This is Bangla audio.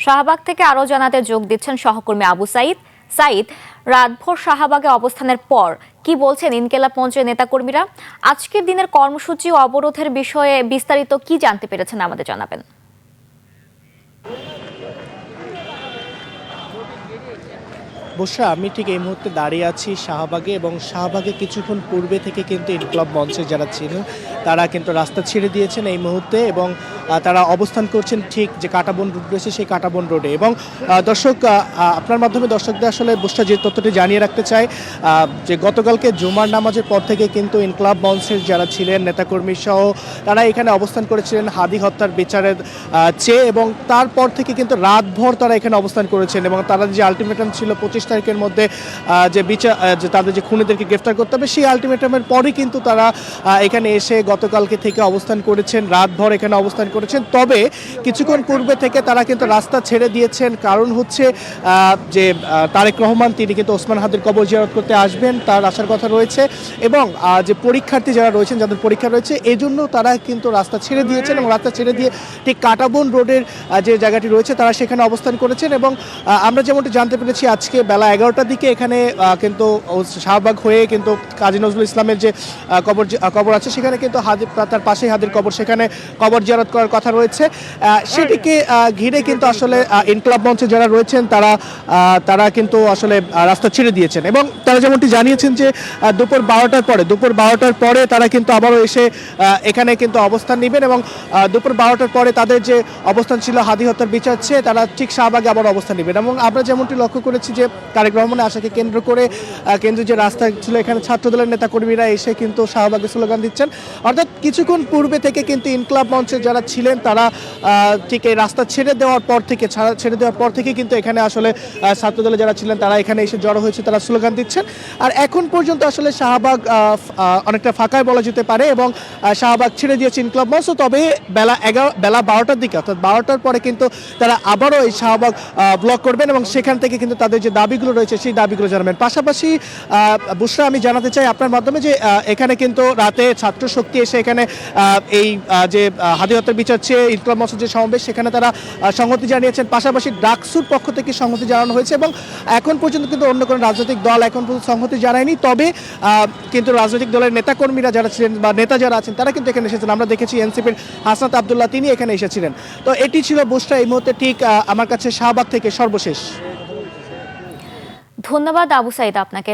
শাহবাগ থেকে আরো জানাতে যোগ দিচ্ছেন সহকর্মী আবু সাইদ। সাইদ, রাতভর শাহবাগে অবস্থানের পর কি বলছেন ইনকিলাব মঞ্চের নেতাকর্মীরা? আজকের দিনের কর্মসূচি ও অবরোধের বিষয়ে বিস্তারিত কি জানতে পেরেছেন আমাদের জানাবেন। বসরা, আমি ঠিক এই মুহূর্তে দাঁড়িয়ে আছি শাহবাগে, এবং শাহবাগে কিছুক্ষণ পূর্বে থেকে কিন্তু ইনকিলাব মঞ্চে যারা ছিলেন তারা কিন্তু রাস্তা ছেড়ে দিয়েছেন এই মুহূর্তে, এবং তারা অবস্থান করছেন ঠিক যে কাঁটাবন রোড রয়েছে সেই কাঁটাবন রোডে। এবং দর্শক, আপনার মাধ্যমে দর্শকদের আসলে বসরা যে তথ্যটি জানিয়ে রাখতে চাই যে গতকালকে জুমার নামাজের পর থেকে কিন্তু ইনকিলাব মঞ্চের যারা ছিলেন নেতাকর্মী সহ তারা এখানে অবস্থান করেছিলেন হাদি হত্যার বিচারের চেয়ে, এবং তারপর থেকে কিন্তু রাতভর তারা এখানে অবস্থান করেছেন। এবং তারা যে আলটিমেটাম ছিল 25 তারিখের মধ্যে যে বিচার, যে তাদের যে খুনিদেরকে গ্রেফতার করতে হবে, সেই আলটিমেটামের পরই কিন্তু তারা এখানে এসে গতকালকে থেকে অবস্থান করেছেন, রাতভর এখানে অবস্থান করেছেন। তবে কিছুক্ষণ পূর্বে থেকে তারা কিন্তু রাস্তা ছেড়ে দিয়েছেন, কারণ হচ্ছে যে তারেক রহমান তিনি কিন্তু ওসমান হাদির কবর জিয়ারত করতে আসবেন, তার আসার কথা রয়েছে, এবং যে পরীক্ষার্থী যারা রয়েছেন যাদের পরীক্ষা রয়েছে এই জন্য তারা কিন্তু রাস্তা ছেড়ে দিয়েছেন, এবং রাস্তা ছেড়ে দিয়ে ঠিক কাঁটাবন রোডের যে জায়গাটি রয়েছে তারা সেখানে অবস্থান করেছেন। এবং আমরা যেমনটি জানতে পেরেছি আজকে বেলা 11টার দিকে এখানে কিন্তু শাহবাগ হয়ে কিন্তু কাজী নজরুল ইসলামের যে কবর আছে সেখানে কিন্তু তার পাশেই হাদির কবর, সেখানে কবর জিয়ারত করার কথা রয়েছে। সেটিকে ঘিরে কিন্তু আসলে ইনকিলাব মঞ্চে যারা রয়েছেন তারা কিন্তু আসলে রাস্তা ছেড়ে দিয়েছেন, এবং তারা যেমনটি জানিয়েছেন যে দুপুর 12টার পরে তারা কিন্তু আবারও এসে এখানে কিন্তু অবস্থান নেবেন, এবং দুপুর 12টার পরে তাদের যে অবস্থান ছিল হাদি হত্যার বিচার চেয়ে তারা ঠিক শাহবাগে আবার অবস্থান নেবেন। এবং আমরা যেমনটি লক্ষ্য করেছি যে তারেক রহমানের আশাকে কেন্দ্র করে কেন্দ্রীয় যে রাস্তা ছিল এখানে ছাত্রদলের নেতাকর্মীরা এসে কিন্তু শাহবাগে স্লোগান দিচ্ছেন। অর্থাৎ কিছুক্ষণ পূর্বে থেকে কিন্তু ইনকিলাব মঞ্চে যারা ছিলেন তারা ঠিক এই রাস্তা ছেড়ে দেওয়ার পর থেকে কিন্তু এখানে আসলে ছাত্রদলে যারা ছিলেন তারা এখানে এসে জড়ো হয়েছে, তারা স্লোগান দিচ্ছেন। আর এখন পর্যন্ত আসলে শাহবাগ অনেকটা ফাঁকায় বলা যেতে পারে, এবং শাহবাগ ছেড়ে দিয়েছে ইনকিলাব মঞ্চ। তবে বেলা 12টার দিকে, অর্থাৎ 12টার পরে কিন্তু তারা আবারও এই শাহবাগ ব্লক করবেন, এবং সেখান থেকে কিন্তু তাদের যে দাবিগুলো রয়েছে সেই দাবিগুলো জানাবেন। পাশাপাশি বুশরা, আমি জানাতে চাই আপনার মাধ্যমে যে এখানে কিন্তু রাতে ছাত্র শক্তি এসে এখানে এই যে হাদি হত্যার বিচার চেয়ে ইনকিলাব মঞ্চের যে সমাবেশ সেখানে তারা সংহতি জানিয়েছেন। পাশাপাশি ডাকসুর পক্ষ থেকে সংহতি জানানো হয়েছে, এবং এখন পর্যন্ত কিন্তু অন্য কোনো রাজনৈতিক দল এখন পর্যন্ত সংহতি জানায়নি। তবে কিন্তু রাজনৈতিক দলের নেতাকর্মীরা যারা ছিলেন বা নেতা যারা আছেন তারা কিন্তু এখানে এসেছেন। আমরা দেখেছি এনসিপির হাসনাত আবদুল্লাহ তিনি এখানে এসেছিলেন। তো এটি ছিল বুশরা এই মুহূর্তে ঠিক আমার কাছে শাহবাগ থেকে সর্বশেষ। ধন্যবাদ আবু সাইদ আপনাকে।